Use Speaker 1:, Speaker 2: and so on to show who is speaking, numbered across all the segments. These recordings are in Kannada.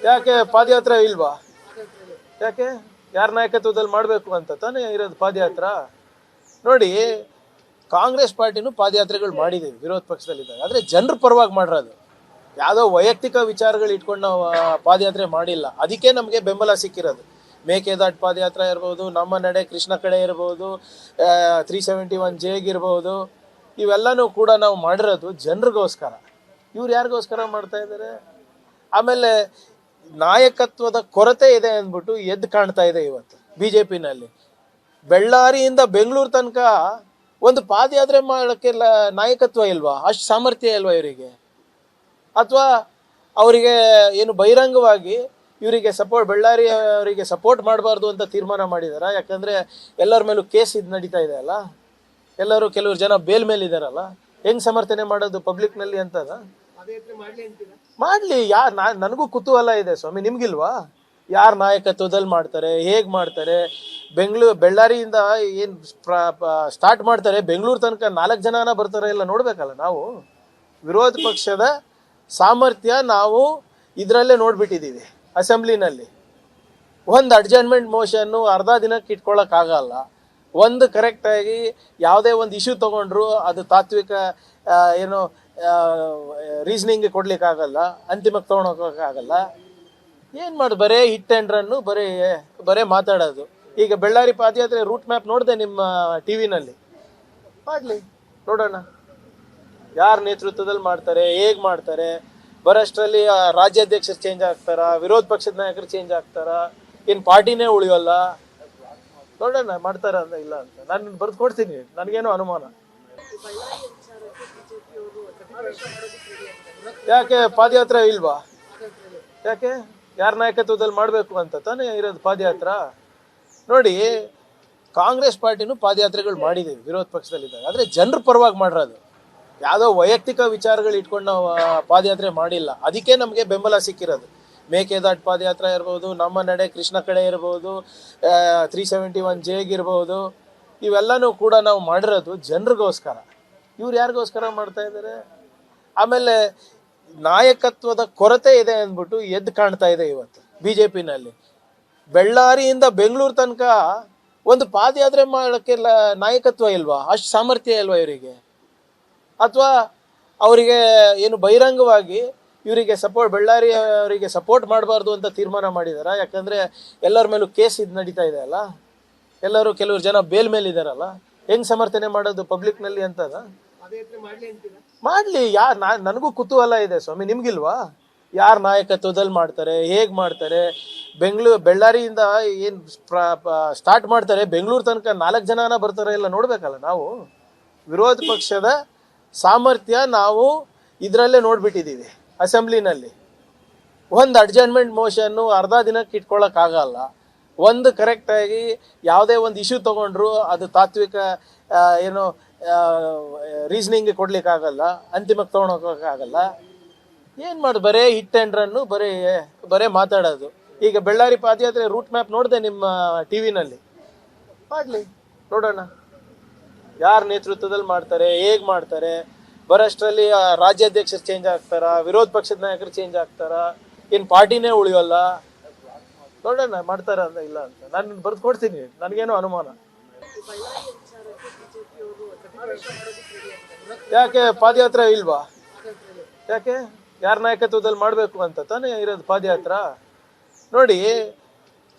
Speaker 1: ಯಾಕೆ ಪಾದಯಾತ್ರೆ ಇಲ್ವಾ? ಯಾಕೆ ಯಾರ ನಾಯಕತ್ವದಲ್ಲಿ ಮಾಡಬೇಕು ಅಂತ ತಾನೇ ಇರೋದು ಪಾದಯಾತ್ರ. ನೋಡಿ, ಕಾಂಗ್ರೆಸ್ ಪಾರ್ಟಿನೂ ಪಾದಯಾತ್ರೆಗಳು ಮಾಡಿದ್ದೀವಿ ವಿರೋಧ ಪಕ್ಷದಲ್ಲಿದ್ದಾಗ, ಆದರೆ ಜನರ ಪರವಾಗಿ ಮಾಡಿರೋದು. ಯಾವುದೋ ವೈಯಕ್ತಿಕ ವಿಚಾರಗಳು ಇಟ್ಕೊಂಡು ನಾವು ಪಾದಯಾತ್ರೆ ಮಾಡಿಲ್ಲ. ಅದಕ್ಕೆ ನಮಗೆ ಬೆಂಬಲ ಸಿಕ್ಕಿರೋದು. ಮೇಕೆದಾಟು ಪಾದಯಾತ್ರೆ ಇರ್ಬೋದು, ನಮ್ಮ ನಡೆ ಕೃಷ್ಣ ಕಡೆ ಇರ್ಬೋದು, 371 ಜೆಗಿರ್ಬೋದು, ಇವೆಲ್ಲನೂ ಕೂಡ ನಾವು ಮಾಡಿರೋದು ಜನರಿಗೋಸ್ಕರ. ಇವ್ರು ಯಾರಿಗೋಸ್ಕರ ಮಾಡ್ತಾ ಇದ್ದಾರೆ? ಆಮೇಲೆ ನಾಯಕತ್ವದ ಕೊರತೆ ಇದೆ ಅಂದ್ಬಿಟ್ಟು ಎದ್ದು ಕಾಣ್ತಾ ಇದೆ ಇವತ್ತು ಬಿ ಜೆ ಪಿನಲ್ಲಿ. ಬೆಳ್ಳಾರಿಯಿಂದ ಬೆಂಗಳೂರು ತನಕ ಒಂದು ಪಾದಯಾತ್ರೆ ಮಾಡೋಕ್ಕೆ ನಾಯಕತ್ವ ಇಲ್ವಾ? ಅಷ್ಟು ಸಾಮರ್ಥ್ಯ ಇಲ್ವಾ ಇವರಿಗೆ? ಅಥವಾ ಅವರಿಗೆ ಏನು ಬಹಿರಂಗವಾಗಿ ಇವರಿಗೆ ಸಪೋರ್ಟ್, ಬಳ್ಳಾರಿ ಅವರಿಗೆ ಸಪೋರ್ಟ್ ಮಾಡಬಾರ್ದು ಅಂತ ತೀರ್ಮಾನ ಮಾಡಿದಾರ? ಯಾಕಂದರೆ ಎಲ್ಲರ ಮೇಲೂ ಕೇಸ್ ಇದು ನಡೀತಾ ಇದೆ ಅಲ್ಲ, ಕೆಲವರು ಜನ ಬೇಲ್ ಮೇಲೆ ಇದ್ದಾರಲ್ಲ, ಹೆಂಗೆ ಸಮರ್ಥನೆ ಮಾಡೋದು ಪಬ್ಲಿಕ್ನಲ್ಲಿ ಅಂತದ? ಮಾಡಲಿ, ನನಗೂ ಕುತೂಹಲ ಇದೆ ಸ್ವಾಮಿ, ನಿಮ್ಗಿಲ್ವಾ? ಯಾರು ನಾಯಕತ್ವದಲ್ಲಿ ಮಾಡ್ತಾರೆ, ಹೇಗೆ ಮಾಡ್ತಾರೆ? ಬೆಳ್ಳಾರಿಯಿಂದ ಏನು ಸ್ಟಾರ್ಟ್ ಮಾಡ್ತಾರೆ, ಬೆಂಗಳೂರು ತನಕ 4 ಜನನ ಬರ್ತಾರೆ, ಎಲ್ಲ ನೋಡಬೇಕಲ್ಲ ನಾವು. ವಿರೋಧ ಪಕ್ಷದ ಸಾಮರ್ಥ್ಯ ನಾವು ಇದರಲ್ಲೇ ನೋಡ್ಬಿಟ್ಟಿದ್ದೀವಿ. ಅಸೆಂಬ್ಲಿನಲ್ಲಿ ಒಂದು ಅಡ್ಜರ್ನ್ಮೆಂಟ್ ಮೋಷನ್ನು ಅರ್ಧ ದಿನಕ್ಕೆ ಇಟ್ಕೊಳ್ಳೋಕ್ಕಾಗಲ್ಲ. ಒಂದು ಕರೆಕ್ಟಾಗಿ ಯಾವುದೇ ಒಂದು ಇಶ್ಯೂ ತೊಗೊಂಡ್ರು ಅದು ತಾತ್ವಿಕ ಏನು ರೀಸನಿಂಗ್ ಕೊಡ್ಲಿಕ್ಕಾಗಲ್ಲ, ಅಂತಿಮಕ್ಕೆ ತೊಗೊಂಡೋಗೋಕ್ಕಾಗಲ್ಲ. ಏನು ಮಾಡೋದು? ಬರೇ ಹಿಟ್ ಆ್ಯಂಡ್ ರನ್ನು, ಬರೇ ಮಾತಾಡೋದು. ಈಗ ಬೆಳ್ಳಾರಿ ಪಾದಯಾತ್ರೆ ರೂಟ್ ಮ್ಯಾಪ್ ನೋಡಿದೆ ನಿಮ್ಮ ಟಿ ವಿನಲ್ಲಿ. ಮಾಡಲಿ, ನೋಡೋಣ ಯಾರ ನೇತೃತ್ವದಲ್ಲಿ ಮಾಡ್ತಾರೆ, ಹೇಗೆ ಮಾಡ್ತಾರೆ. ಬರೋಷ್ಟರಲ್ಲಿ ರಾಜ್ಯಾಧ್ಯಕ್ಷರು ಚೇಂಜ್ ಆಗ್ತಾರಾ, ವಿರೋಧ ಪಕ್ಷದ ನಾಯಕರು ಚೇಂಜ್ ಆಗ್ತಾರಾ, ಏನು ಪಾರ್ಟಿನೇ ಉಳಿಯೋಲ್ಲ? ನೋಡೋಣ ಮಾಡ್ತಾರ ಅಂತ ಇಲ್ಲ ಅಂತ ನಾನು ಬರೆದು ಕೊಡ್ತೀನಿ, ನನಗೇನೋ ಅನುಮಾನ. ಯಾಕೆ ಪಾದಯಾತ್ರೆ ಇಲ್ವಾ? ಯಾಕೆ ಯಾರ ನಾಯಕತ್ವದಲ್ಲಿ ಮಾಡಬೇಕು ಅಂತ ತಾನೇ ಇರೋದು ಪಾದಯಾತ್ರ. ನೋಡಿ, ಕಾಂಗ್ರೆಸ್ ಪಾರ್ಟಿನೂ ಪಾದಯಾತ್ರೆಗಳು ಮಾಡಿದ್ದೀವಿ ವಿರೋಧ ಪಕ್ಷದಲ್ಲಿದ್ದಾಗ, ಆದರೆ ಜನರ ಪರವಾಗಿ ಮಾಡಿರೋದು. ಯಾವುದೋ ವೈಯಕ್ತಿಕ ವಿಚಾರಗಳು ಇಟ್ಕೊಂಡು ನಾವು ಪಾದಯಾತ್ರೆ ಮಾಡಿಲ್ಲ. ಅದಕ್ಕೆ ನಮಗೆ ಬೆಂಬಲ ಸಿಕ್ಕಿರೋದು. ಮೇಕೆದಾಟು ಪಾದಯಾತ್ರೆ ಇರ್ಬೋದು, ನಮ್ಮ ನಡೆ ಕೃಷ್ಣ ಕಡೆ ಇರ್ಬೋದು, 371 ಜೆಗಿರ್ಬೋದು, ಇವೆಲ್ಲನೂ ಕೂಡ ನಾವು ಮಾಡಿರೋದು ಜನರಿಗೋಸ್ಕರ. ಇವ್ರು ಯಾರಿಗೋಸ್ಕರ ಮಾಡ್ತಾ ಇದ್ದಾರೆ? ಆಮೇಲೆ ನಾಯಕತ್ವದ ಕೊರತೆ ಇದೆ ಅಂದ್ಬಿಟ್ಟು ಎದ್ದು ಕಾಣ್ತಾ ಇದೆ ಇವತ್ತು ಬಿ ಜೆ ಪಿನಲ್ಲಿ. ಬೆಳ್ಳಾರಿಯಿಂದ ಬೆಂಗಳೂರು ತನಕ ಒಂದು ಪಾದಯಾತ್ರೆ ಮಾಡೋಕ್ಕೆ ನಾಯಕತ್ವ ಇಲ್ವಾ? ಅಷ್ಟು ಸಾಮರ್ಥ್ಯ ಇಲ್ವಾ ಇವರಿಗೆ? ಅಥವಾ ಅವರಿಗೆ ಏನು ಬಹಿರಂಗವಾಗಿ ಇವರಿಗೆ ಸಪೋರ್ಟ್, ಬಳ್ಳಾರಿ ಅವರಿಗೆ ಸಪೋರ್ಟ್ ಮಾಡಬಾರ್ದು ಅಂತ ತೀರ್ಮಾನ ಮಾಡಿದಾರ? ಯಾಕಂದರೆ ಎಲ್ಲರ ಮೇಲೂ ಕೇಸ್ ಇದು ನಡೀತಾ ಇದೆ ಅಲ್ಲ, ಕೆಲವರು ಜನ ಬೇಲ್ ಮೇಲೆ ಇದ್ದಾರಲ್ಲ, ಹೆಂಗೆ ಸಮರ್ಥನೆ ಮಾಡೋದು ಪಬ್ಲಿಕ್ನಲ್ಲಿ ಅಂತದ? ಮಾಡಲಿ, ನನಗೂ ಕುತೂಹಲ ಇದೆ ಸ್ವಾಮಿ, ನಿಮ್ಗಿಲ್ವಾ? ಯಾರು ನಾಯಕತ್ವದಲ್ಲಿ ಮಾಡ್ತಾರೆ, ಹೇಗೆ ಮಾಡ್ತಾರೆ? ಬೆಳ್ಳಾರಿಯಿಂದ ಏನು ಸ್ಟಾರ್ಟ್ ಮಾಡ್ತಾರೆ, ಬೆಂಗಳೂರು ತನಕ 4 ಜನನ ಬರ್ತಾರೆ, ಎಲ್ಲ ನೋಡಬೇಕಲ್ಲ ನಾವು. ವಿರೋಧ ಪಕ್ಷದ ಸಾಮರ್ಥ್ಯ ನಾವು ಇದರಲ್ಲೇ ನೋಡ್ಬಿಟ್ಟಿದ್ದೀವಿ. ಅಸೆಂಬ್ಲಿನಲ್ಲಿ ಒಂದು ಅಡ್ಜರ್ನ್ಮೆಂಟ್ ಮೋಷನ್ನು ಅರ್ಧ ದಿನಕ್ಕೆ ಇಟ್ಕೊಳ್ಳೋಕ್ಕಾಗಲ್ಲ. ಒಂದು ಕರೆಕ್ಟಾಗಿ ಯಾವುದೇ ಒಂದು ಇಶ್ಯೂ ತೊಗೊಂಡ್ರು ಅದು ತಾತ್ವಿಕ ಏನು ರೀಸನಿಂಗ್ ಕೊಡ್ಲಿಕ್ಕಾಗಲ್ಲ, ಅಂತಿಮಕ್ಕೆ ತೊಗೊಂಡೋಗೋಕ್ಕಾಗಲ್ಲ. ಏನು ಮಾಡೋದು? ಬರೇ ಹಿಟ್ ಆ್ಯಂಡ್ ರನ್ನು, ಬರೇ ಮಾತಾಡೋದು. ಈಗ ಬೆಳ್ಳಾರಿ ಪಾದಯಾತ್ರೆ ರೂಟ್ ಮ್ಯಾಪ್ ನೋಡಿದೆ ನಿಮ್ಮ ಟಿ ವಿನಲ್ಲಿ. ಮಾಡಲಿ, ನೋಡೋಣ ಯಾರ ನೇತೃತ್ವದಲ್ಲಿ ಮಾಡ್ತಾರೆ, ಹೇಗೆ ಮಾಡ್ತಾರೆ. ಬರೋಷ್ಟರಲ್ಲಿ ರಾಜ್ಯಾಧ್ಯಕ್ಷರು ಚೇಂಜ್ ಆಗ್ತಾರಾ, ವಿರೋಧ ಪಕ್ಷದ ನಾಯಕರು ಚೇಂಜ್ ಆಗ್ತಾರಾ, ಏನು ಪಾರ್ಟಿನೇ ಉಳಿಯೋಲ್ಲ? ನೋಡೋಣ ಮಾಡ್ತಾರ ಅಂತ ಇಲ್ಲ ಅಂತ ನಾನು ಬರೆದು ಕೊಡ್ತೀನಿ, ನನಗೇನೋ ಅನುಮಾನ. ಯಾಕೆ ಪಾದಯಾತ್ರೆ ಇಲ್ವಾ? ಯಾಕೆ ಯಾರ ನಾಯಕತ್ವದಲ್ಲಿ ಮಾಡಬೇಕು ಅಂತ ತಾನೇ ಇರೋದು ಪಾದಯಾತ್ರ. ನೋಡಿ,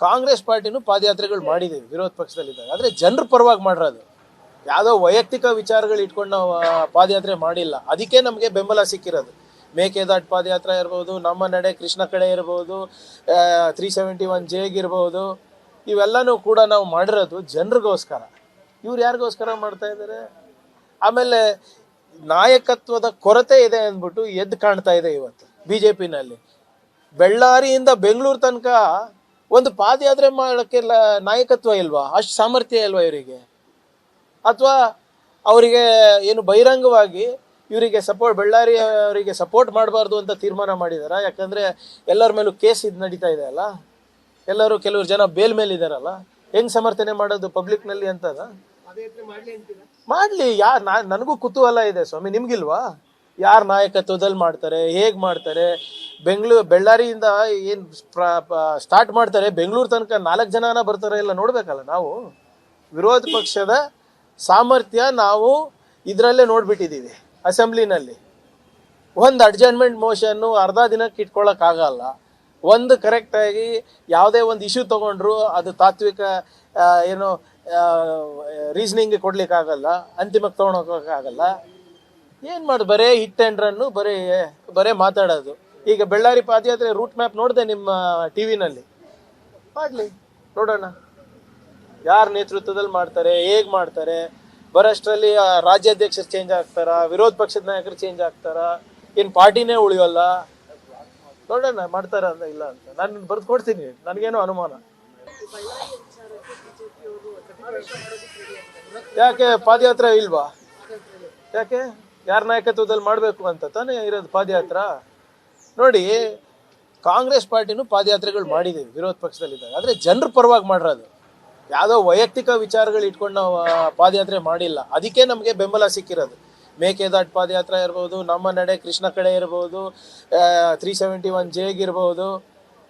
Speaker 1: ಕಾಂಗ್ರೆಸ್ ಪಾರ್ಟಿನೂ ಪಾದಯಾತ್ರೆಗಳು ಮಾಡಿದ್ದೀವಿ ವಿರೋಧ ಪಕ್ಷದಲ್ಲಿದ್ದಾಗ, ಆದರೆ ಜನರ ಪರವಾಗಿ ಮಾಡಿರೋದು. ಯಾವುದೋ ವೈಯಕ್ತಿಕ ವಿಚಾರಗಳು ಇಟ್ಕೊಂಡು ನಾವು ಪಾದಯಾತ್ರೆ ಮಾಡಿಲ್ಲ. ಅದಕ್ಕೆ ನಮಗೆ ಬೆಂಬಲ ಸಿಕ್ಕಿರೋದು. ಮೇಕೆದಾಟು ಪಾದಯಾತ್ರೆ ಇರ್ಬೋದು, ನಮ್ಮ ನಡೆ ಕೃಷ್ಣ ಕಡೆ ಇರ್ಬೋದು, 371 ಜೆಗಿರ್ಬೋದು, ಇವೆಲ್ಲನೂ ಕೂಡ ನಾವು ಮಾಡಿರೋದು ಜನರಿಗೋಸ್ಕರ. ಇವ್ರು ಯಾರಿಗೋಸ್ಕರ ಮಾಡ್ತಾ ಇದ್ದಾರೆ? ಆಮೇಲೆ ನಾಯಕತ್ವದ ಕೊರತೆ ಇದೆ ಅಂದ್ಬಿಟ್ಟು ಎದ್ದು ಕಾಣ್ತಾ ಇದೆ ಇವತ್ತು ಬಿ ಜೆ ಪಿನಲ್ಲಿ. ಬೆಳ್ಳಾರಿಯಿಂದ ಬೆಂಗಳೂರು ತನಕ ಒಂದು ಪಾದಯಾತ್ರೆ ಮಾಡೋಕ್ಕೆ ನಾಯಕತ್ವ ಇಲ್ವಾ? ಅಷ್ಟು ಸಾಮರ್ಥ್ಯ ಇಲ್ವಾ ಇವರಿಗೆ? ಅಥವಾ ಅವರಿಗೆ ಏನು ಬಹಿರಂಗವಾಗಿ ಇವರಿಗೆ ಸಪೋರ್ಟ್, ಬಳ್ಳಾರಿ ಅವರಿಗೆ ಸಪೋರ್ಟ್ ಮಾಡಬಾರ್ದು ಅಂತ ತೀರ್ಮಾನ ಮಾಡಿದಾರ? ಯಾಕಂದರೆ ಎಲ್ಲರ ಮೇಲೂ ಕೇಸ್ ಇದು ನಡೀತಾ ಇದೆ ಅಲ್ಲ, ಕೆಲವರು ಜನ ಬೇಲ್ ಮೇಲೆ ಇದ್ದಾರಲ್ಲ, ಹೆಂಗೆ ಸಮರ್ಥನೆ ಮಾಡೋದು ಪಬ್ಲಿಕ್ನಲ್ಲಿ ಅಂತದ? ಮಾಡಲಿ, ನನಗೂ ಕುತೂಹಲ ಇದೆ ಸ್ವಾಮಿ, ನಿಮ್ಗಿಲ್ವಾ? ಯಾರ ನಾಯಕತ್ವದಲ್ಲಿ ಮಾಡ್ತಾರೆ, ಹೇಗೆ ಮಾಡ್ತಾರೆ? ಬಳ್ಳಾರಿಯಿಂದ ಏನು ಸ್ಟಾರ್ಟ್ ಮಾಡ್ತಾರೆ ಬೆಂಗಳೂರು ತನಕ 4 ಜನನ ಬರ್ತಾರೆ ಇಲ್ಲ ನೋಡ್ಬೇಕಲ್ಲ ನಾವು. ವಿರೋಧ ಪಕ್ಷದ ಸಾಮರ್ಥ್ಯ ನಾವು ಇದರಲ್ಲೇ ನೋಡ್ಬಿಟ್ಟಿದ್ದೀವಿ. ಅಸೆಂಬ್ಲಿನಲ್ಲಿ ಒಂದು ಅಡ್ಜರ್ನ್ಮೆಂಟ್ ಮೋಷನ್ನು ಅರ್ಧ ದಿನಕ್ಕೆ ಇಟ್ಕೊಳ್ಳೋಕ್ಕಾಗಲ್ಲ. ಒಂದು ಕರೆಕ್ಟಾಗಿ ಯಾವುದೇ ಒಂದು ಇಶ್ಯೂ ತೊಗೊಂಡ್ರು ಅದು ತಾತ್ವಿಕ ಏನು ರೀಸನಿಂಗ್ ಕೊಡ್ಲಿಕ್ಕಾಗಲ್ಲ, ಅಂತಿಮಕ್ಕೆ ತೊಗೊಂಡೋಗೋಕ್ಕಾಗಲ್ಲ. ಏನು ಮಾಡೋದು, ಬರೇ ಹಿಟ್ ಆ್ಯಂಡ್ ರನ್ನು, ಬರೇ ಮಾತಾಡೋದು. ಈಗ ಬಳ್ಳಾರಿ ಪಾದಯಾತ್ರೆ ರೂಟ್ ಮ್ಯಾಪ್ ನೋಡಿದೆ ನಿಮ್ಮ ಟಿ ವಿನಲ್ಲಿ. ಮಾಡಲಿ, ನೋಡೋಣ ಯಾರ ನೇತೃತ್ವದಲ್ಲಿ ಮಾಡ್ತಾರೆ, ಹೇಗೆ ಮಾಡ್ತಾರೆ. ಬರೋಷ್ಟರಲ್ಲಿ ರಾಜ್ಯಾಧ್ಯಕ್ಷರು ಚೇಂಜ್ ಆಗ್ತಾರಾ, ವಿರೋಧ ಪಕ್ಷದ ನಾಯಕರು ಚೇಂಜ್ ಆಗ್ತಾರಾ, ಏನು ಪಾರ್ಟಿನೇ ಉಳಿಯೋಲ್ಲ. ನೋಡೋಣ ಮಾಡ್ತಾರ ಅಂತ ಇಲ್ಲ ಅಂತ ನಾನು ಬರೆದು ಕೊಡ್ತೀನಿ, ನನಗೇನೋ ಅನುಮಾನ. ಯಾಕೆ ಪಾದಯಾತ್ರೆ ಇಲ್ವಾ? ಯಾಕೆ ಯಾರ ನಾಯಕತ್ವದಲ್ಲಿ ಮಾಡಬೇಕು ಅಂತ ತಾನೇ ಇರೋದು ಪಾದಯಾತ್ರ. ನೋಡಿ, ಕಾಂಗ್ರೆಸ್ ಪಾರ್ಟಿನೂ ಪಾದಯಾತ್ರೆಗಳು ಮಾಡಿದ್ದೀವಿ ವಿರೋಧ ಪಕ್ಷದಲ್ಲಿದ್ದಾಗ. ಆದರೆ ಜನರ ಪರವಾಗಿ ಮಾಡಿರೋದು, ಯಾವುದೋ ವೈಯಕ್ತಿಕ ವಿಚಾರಗಳು ಇಟ್ಕೊಂಡು ನಾವು ಪಾದಯಾತ್ರೆ ಮಾಡಿಲ್ಲ. ಅದಕ್ಕೆ ನಮಗೆ ಬೆಂಬಲ ಸಿಕ್ಕಿರೋದು. ಮೇಕೆದಾಟು ಪಾದಯಾತ್ರೆ ಇರ್ಬೋದು, ನಮ್ಮ ನಡೆ ಕೃಷ್ಣ ಕಡೆ ಇರ್ಬೋದು, 371 ಜೇಗಿರ್ಬೋದು,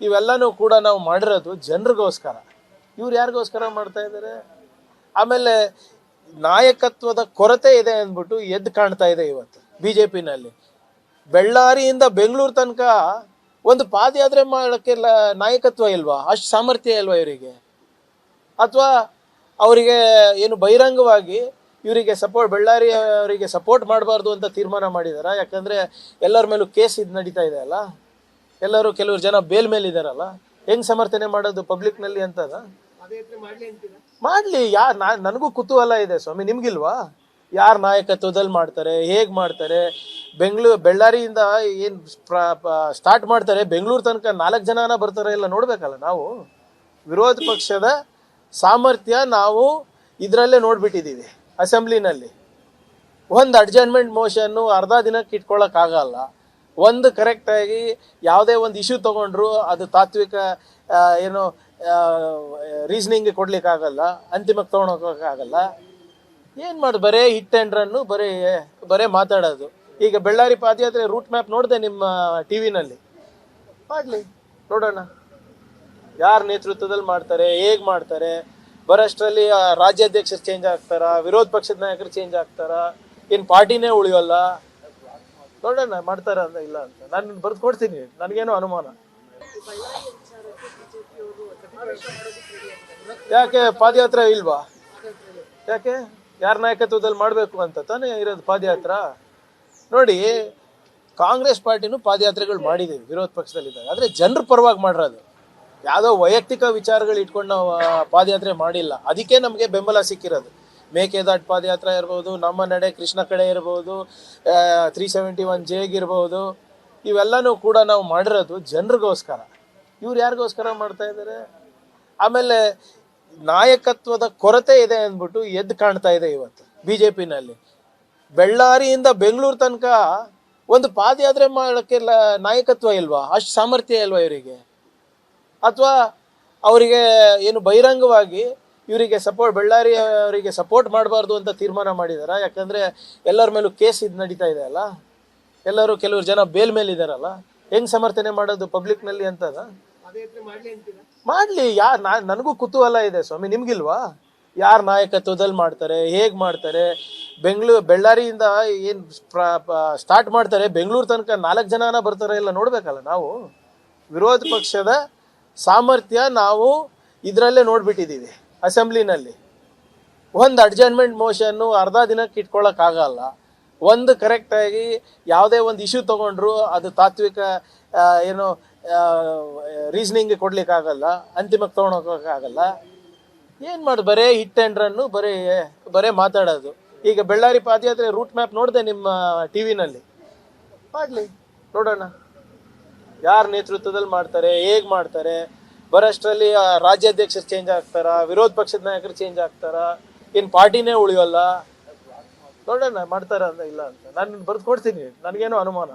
Speaker 1: ಇವೆಲ್ಲನೂ ಕೂಡ ನಾವು ಮಾಡಿರೋದು ಜನರಿಗೋಸ್ಕರ. ಇವ್ರು ಯಾರಿಗೋಸ್ಕರ ಮಾಡ್ತಾ ಇದ್ದಾರೆ? ಆಮೇಲೆ ನಾಯಕತ್ವದ ಕೊರತೆ ಇದೆ ಅಂದ್ಬಿಟ್ಟು ಎದ್ದು ಕಾಣ್ತಾ ಇದೆ ಇವತ್ತು ಬಿ ಜೆ ಪಿನಲ್ಲಿ. ಬಳ್ಳಾರಿಯಿಂದ ಬೆಂಗಳೂರು ತನಕ ಒಂದು ಪಾದಯಾತ್ರೆ ಮಾಡೋಕ್ಕೆ ನಾಯಕತ್ವ ಇಲ್ವಾ? ಅಷ್ಟು ಸಾಮರ್ಥ್ಯ ಇಲ್ವಾ ಇವರಿಗೆ? ಅಥವಾ ಅವರಿಗೆ ಏನು ಬಹಿರಂಗವಾಗಿ ಇವರಿಗೆ ಬಳ್ಳಾರಿ ಅವರಿಗೆ ಸಪೋರ್ಟ್ ಮಾಡಬಾರ್ದು ಅಂತ ತೀರ್ಮಾನ ಮಾಡಿದಾರ? ಯಾಕಂದರೆ ಎಲ್ಲರ ಮೇಲೂ ಕೇಸ್ ಇದು ನಡೀತಾ ಇದೆ ಅಲ್ಲ, ಕೆಲವರು ಜನ ಬೇಲ್ ಮೇಲೆ ಇದ್ದಾರಲ್ಲ, ಹೆಂಗೆ ಸಮರ್ಥನೆ ಮಾಡೋದು ಪಬ್ಲಿಕ್ನಲ್ಲಿ ಅಂತದ? ಮಾಡಲಿ, ನನಗೂ ಕುತೂಹಲ ಇದೆ ಸ್ವಾಮಿ, ನಿಮ್ಗಿಲ್ವಾ? ಯಾರ ನಾಯಕತ್ವದಲ್ಲಿ ಮಾಡ್ತಾರೆ, ಹೇಗೆ ಮಾಡ್ತಾರೆ. ಬಳ್ಳಾರಿಯಿಂದ ಏನು ಸ್ಟಾರ್ಟ್ ಮಾಡ್ತಾರೆ ಬೆಂಗಳೂರು ತನಕ 4 ಜನನ ಬರ್ತಾರೆ ಇಲ್ಲ ನೋಡ್ಬೇಕಲ್ಲ ನಾವು. ವಿರೋಧ ಪಕ್ಷದ ಸಾಮರ್ಥ್ಯ ನಾವು ಇದರಲ್ಲೇ ನೋಡ್ಬಿಟ್ಟಿದ್ದೀವಿ. ಅಸೆಂಬ್ಲಿನಲ್ಲಿ ಒಂದು ಅಡ್ಜರ್ನ್ಮೆಂಟ್ ಮೋಷನ್ನು ಅರ್ಧ ದಿನಕ್ಕೆ ಇಟ್ಕೊಳ್ಳೋಕ್ಕಾಗಲ್ಲ. ಒಂದು ಕರೆಕ್ಟಾಗಿ ಯಾವುದೇ ಒಂದು ಇಶ್ಯೂ ತೊಗೊಂಡ್ರು ಅದು ತಾತ್ವಿಕ ಏನು ರೀಸನಿಂಗ್ ಕೊಡ್ಲಿಕ್ಕಾಗಲ್ಲ, ಅಂತಿಮಕ್ಕೆ ತೊಗೊಂಡೋಗೋಕ್ಕಾಗಲ್ಲ. ಏನು ಮಾಡೋದು, ಬರೇ ಹಿಟ್ ಆ್ಯಂಡ್ ರನ್ನು, ಬರೇ ಮಾತಾಡೋದು. ಈಗ ಬಳ್ಳಾರಿ ಪಾದಯಾತ್ರೆ ರೂಟ್ ಮ್ಯಾಪ್ ನೋಡಿದೆ ನಿಮ್ಮ ಟಿ ವಿನಲ್ಲಿ. ಮಾಡಲಿ, ನೋಡೋಣ ಯಾರ ನೇತೃತ್ವದಲ್ಲಿ ಮಾಡ್ತಾರೆ, ಹೇಗೆ ಮಾಡ್ತಾರೆ. ಬರೋಷ್ಟರಲ್ಲಿ ರಾಜ್ಯಾಧ್ಯಕ್ಷರು ಚೇಂಜ್ ಆಗ್ತಾರಾ, ವಿರೋಧ ಪಕ್ಷದ ನಾಯಕರು ಚೇಂಜ್ ಆಗ್ತಾರಾ, ಏನು ಪಾರ್ಟಿನೇ ಉಳಿಯೋಲ್ಲ. ನೋಡೋಣ ಮಾಡ್ತಾರ ಅಂತ ಇಲ್ಲ ಅಂತ ನಾನು ಬರೆದು ಕೊಡ್ತೀನಿ, ನನಗೇನೋ ಅನುಮಾನ. ಯಾಕೆ ಪಾದಯಾತ್ರೆ ಇಲ್ವಾ? ಯಾಕೆ ಯಾರ ನಾಯಕತ್ವದಲ್ಲಿ ಮಾಡಬೇಕು ಅಂತ ತಾನೇ ಇರೋದು ಪಾದಯಾತ್ರ. ನೋಡಿ, ಕಾಂಗ್ರೆಸ್ ಪಾರ್ಟಿನೂ ಪಾದಯಾತ್ರೆಗಳು ಮಾಡಿದ್ದೀವಿ ವಿರೋಧ ಪಕ್ಷದಲ್ಲಿದ್ದಾಗ. ಆದರೆ ಜನರ ಪರವಾಗಿ ಮಾಡಿರೋದು, ಯಾವುದೋ ವೈಯಕ್ತಿಕ ವಿಚಾರಗಳು ಇಟ್ಕೊಂಡು ನಾವು ಪಾದಯಾತ್ರೆ ಮಾಡಿಲ್ಲ. ಅದಕ್ಕೆ ನಮಗೆ ಬೆಂಬಲ ಸಿಕ್ಕಿರೋದು. ಮೇಕೆದಾಟು ಪಾದಯಾತ್ರೆ ಇರ್ಬೋದು, ನಮ್ಮ ನಡೆ ಕೃಷ್ಣ ಕಡೆ ಇರ್ಬೋದು, 371 ಜೇಗಿರ್ಬೋದು, ಇವೆಲ್ಲನೂ ಕೂಡ ನಾವು ಮಾಡಿರೋದು ಜನರಿಗೋಸ್ಕರ. ಇವ್ರು ಯಾರಿಗೋಸ್ಕರ ಮಾಡ್ತಾ ಇದ್ದಾರೆ? ಆಮೇಲೆ ನಾಯಕತ್ವದ ಕೊರತೆ ಇದೆ ಅಂದ್ಬಿಟ್ಟು ಎದ್ದು ಕಾಣ್ತಾ ಇದೆ ಇವತ್ತು ಬಿ ಜೆ ಪಿನಲ್ಲಿ. ಬಳ್ಳಾರಿಯಿಂದ ಬೆಂಗಳೂರು ತನಕ ಒಂದು ಪಾದಯಾತ್ರೆ ಮಾಡೋಕ್ಕೆ ನಾಯಕತ್ವ ಇಲ್ವಾ? ಅಷ್ಟು ಸಾಮರ್ಥ್ಯ ಇಲ್ವಾ ಇವರಿಗೆ? ಅಥವಾ ಅವರಿಗೆ ಏನು ಬಹಿರಂಗವಾಗಿ ಇವರಿಗೆ ಬಳ್ಳಾರಿ ಅವರಿಗೆ ಸಪೋರ್ಟ್ ಮಾಡಬಾರ್ದು ಅಂತ ತೀರ್ಮಾನ ಮಾಡಿದಾರ? ಯಾಕಂದರೆ ಎಲ್ಲರ ಮೇಲೂ ಕೇಸ್ ಇದು ನಡೀತಾ ಇದೆ ಅಲ್ಲ, ಕೆಲವರು ಜನ ಬೇಲ್ ಮೇಲೆ ಇದ್ದಾರಲ್ಲ, ಹೆಂಗೆ ಸಮರ್ಥನೆ ಮಾಡೋದು ಪಬ್ಲಿಕ್ನಲ್ಲಿ ಅಂತದ? ಮಾಡಲಿ, ನನಗೂ ಕುತೂಹಲ ಇದೆ ಸ್ವಾಮಿ, ನಿಮ್ಗಿಲ್ವಾ? ಯಾರ ನಾಯಕತ್ವದಲ್ಲಿ ಮಾಡ್ತಾರೆ, ಹೇಗೆ ಮಾಡ್ತಾರೆ. ಬಳ್ಳಾರಿಯಿಂದ ಏನು ಸ್ಟಾರ್ಟ್ ಮಾಡ್ತಾರೆ ಬೆಂಗಳೂರು ತನಕ 4 ಜನನ ಬರ್ತಾರೆ ಇಲ್ಲ ನೋಡ್ಬೇಕಲ್ಲ ನಾವು. ವಿರೋಧ ಪಕ್ಷದ ಸಾಮರ್ಥ್ಯ ನಾವು ಇದರಲ್ಲೇ ನೋಡ್ಬಿಟ್ಟಿದ್ದೀವಿ. ಅಸೆಂಬ್ಲಿನಲ್ಲಿ ಒಂದು ಅಡ್ಜರ್ನ್ಮೆಂಟ್ ಮೋಷನ್ನು ಅರ್ಧ ದಿನಕ್ಕೆ ಇಟ್ಕೊಳ್ಳೋಕ್ಕಾಗಲ್ಲ. ಒಂದು ಕರೆಕ್ಟಾಗಿ ಯಾವುದೇ ಒಂದು ಇಶ್ಯೂ ತೊಗೊಂಡ್ರು ಅದು ತಾತ್ವಿಕ ಏನು ರೀಸನಿಂಗ್ ಕೊಡ್ಲಿಕ್ಕಾಗಲ್ಲ, ಅಂತಿಮಕ್ಕೆ ತೊಗೊಂಡೋಗೋಕ್ಕಾಗಲ್ಲ. ಏನು ಮಾಡೋದು, ಬರೇ ಹಿಟ್ ಆ್ಯಂಡ್ ರನ್ನು, ಬರೇ ಮಾತಾಡೋದು. ಈಗ ಬಳ್ಳಾರಿ ಪಾದಯಾತ್ರೆ ರೂಟ್ ಮ್ಯಾಪ್ ನೋಡಿದೆ ನಿಮ್ಮ ಟಿ ವಿನಲ್ಲಿ. ಮಾಡಲಿ, ನೋಡೋಣ ಯಾರ ನೇತೃತ್ವದಲ್ಲಿ ಮಾಡ್ತಾರೆ, ಹೇಗೆ ಮಾಡ್ತಾರೆ. ಬರೋಷ್ಟರಲ್ಲಿ ರಾಜ್ಯಾಧ್ಯಕ್ಷರು ಚೇಂಜ್ ಆಗ್ತಾರಾ, ವಿರೋಧ ಪಕ್ಷದ ನಾಯಕರು ಚೇಂಜ್ ಆಗ್ತಾರಾ, ಏನು ಪಾರ್ಟಿನೇ ಉಳಿಯೋಲ್ಲ. ನೋಡೋಣ ಮಾಡ್ತಾರ ಅಂತ ಇಲ್ಲ ಅಂತ ನಾನು ಬರೆದು ಕೊಡ್ತೀನಿ, ನನಗೇನೋ ಅನುಮಾನ.